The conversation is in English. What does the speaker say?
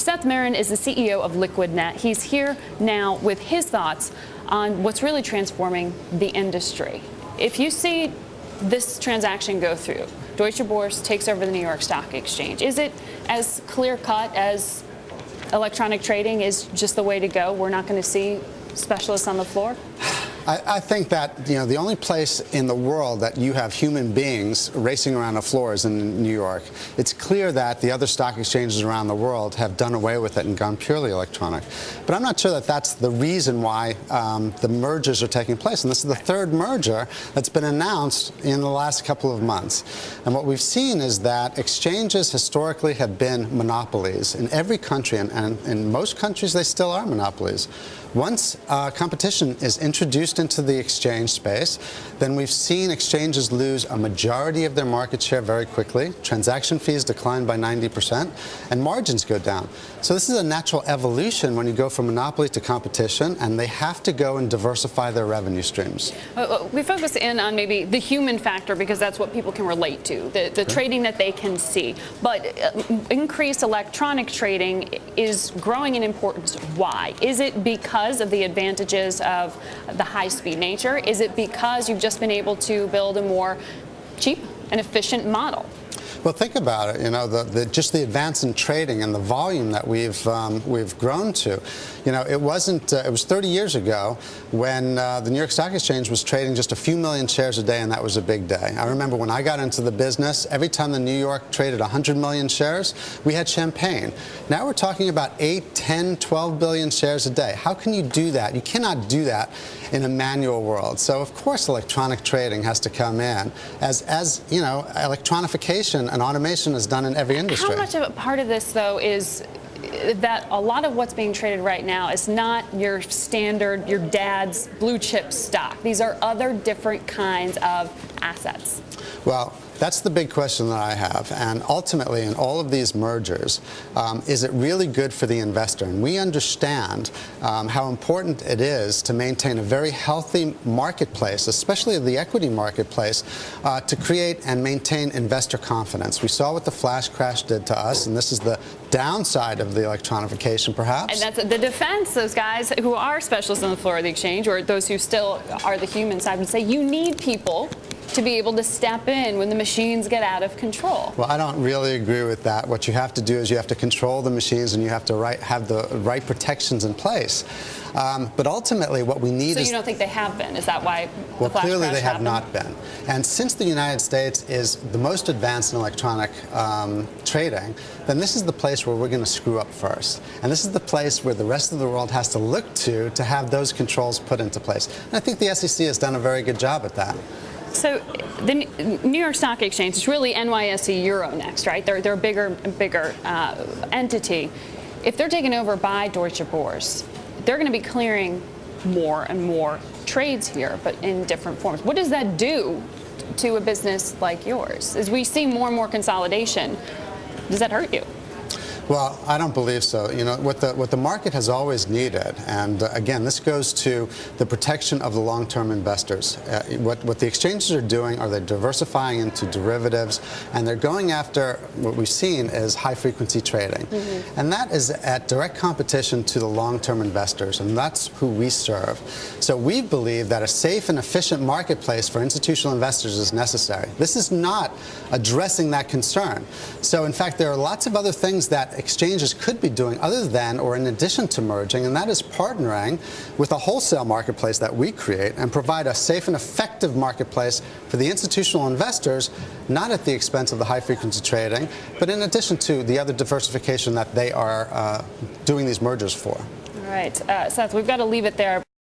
Seth Merrin is the CEO of Liquidnet. He's here now with his thoughts on what's really transforming the industry. If you see this transaction go through, Deutsche Boerse takes over the New York Stock Exchange. Is it as clear-cut as electronic trading is just the way to go? We're not going to see specialists on the floor? I think that, the only place in the world that you have human beings racing around the floor is in New York. It's clear that the other stock exchanges around the world have done away with it and gone purely electronic. But I'm not sure that that's the reason why the mergers are taking place. And this is the third merger that's been announced in the last couple of months. And what we've seen is that exchanges historically have been monopolies in every country, and in most countries they still are monopolies. Once competition is introduced into the exchange space, then we've seen exchanges lose a majority of their market share very quickly. Transaction fees decline by 90%, and margins go down. So this is a natural evolution when you go from monopoly to competition, and they have to go and diversify their revenue streams. We focus in on maybe the human factor because that's what people can relate to, the trading that they can see. But increased electronic trading is growing in importance. Why? Is it because of the advantages of the high-speed nature? Is it because you've just been able to build a more cheap and efficient model? Well, think about it. Just the advance in trading and the volume that we've grown to. It wasn't. It was 30 years ago when the New York Stock Exchange was trading just a few million shares a day, and that was a big day. I remember when I got into the business, every time the New York traded 100 million shares, we had champagne. Now we're talking about 8, 10, 12 billion shares a day. How can you do that? You cannot do that in a manual world. So of course, electronic trading has to come in, as electronification and automation is done in every industry. How much of a part of this, though, is that a lot of what's being traded right now is not your standard, your dad's blue chip stock? These are other different kinds of assets. Well, that's the big question that I have. And ultimately, in all of these mergers, is it really good for the investor? And we understand how important it is to maintain a very healthy marketplace, especially the equity marketplace, to create and maintain investor confidence. We saw what the flash crash did to us, and this is the downside of the electronification, perhaps. And that's the defense. Those guys who are specialists on the floor of the exchange, or those who still are the human side, would say you need people to be able to step in when the machines get out of control. Well, I don't really agree with that. What you have to do is you have to control the machines, and you have to have the right protections in place. But ultimately, what we need is... So you don't think they have been? Is that why Well, the flash clearly crash they have happened? not been. And since the United States is the most advanced in electronic trading, then this is the place where we're going to screw up first. And this is the place where the rest of the world has to look to have those controls put into place. And I think the SEC has done a very good job at that. So the New York Stock Exchange is really NYSE Euronext, right? They're a bigger entity. If they're taken over by Deutsche Boerse, they're going to be clearing more and more trades here, but in different forms. What does that do to a business like yours? As we see more and more consolidation, does that hurt you? Well, I don't believe so. What the market has always needed, and again, this goes to the protection of the long-term investors. What the exchanges are doing are they're diversifying into derivatives, and they're going after what we've seen is high-frequency trading. Mm-hmm. And that is at direct competition to the long-term investors, and that's who we serve. So we believe that a safe and efficient marketplace for institutional investors is necessary. This is not addressing that concern. So in fact, there are lots of other things that exchanges could be doing other than or in addition to merging, and that is partnering with a wholesale marketplace that we create and provide a safe and effective marketplace for the institutional investors, not at the expense of the high-frequency trading, but in addition to the other diversification that they are doing these mergers for. All right, Seth, we've got to leave it there.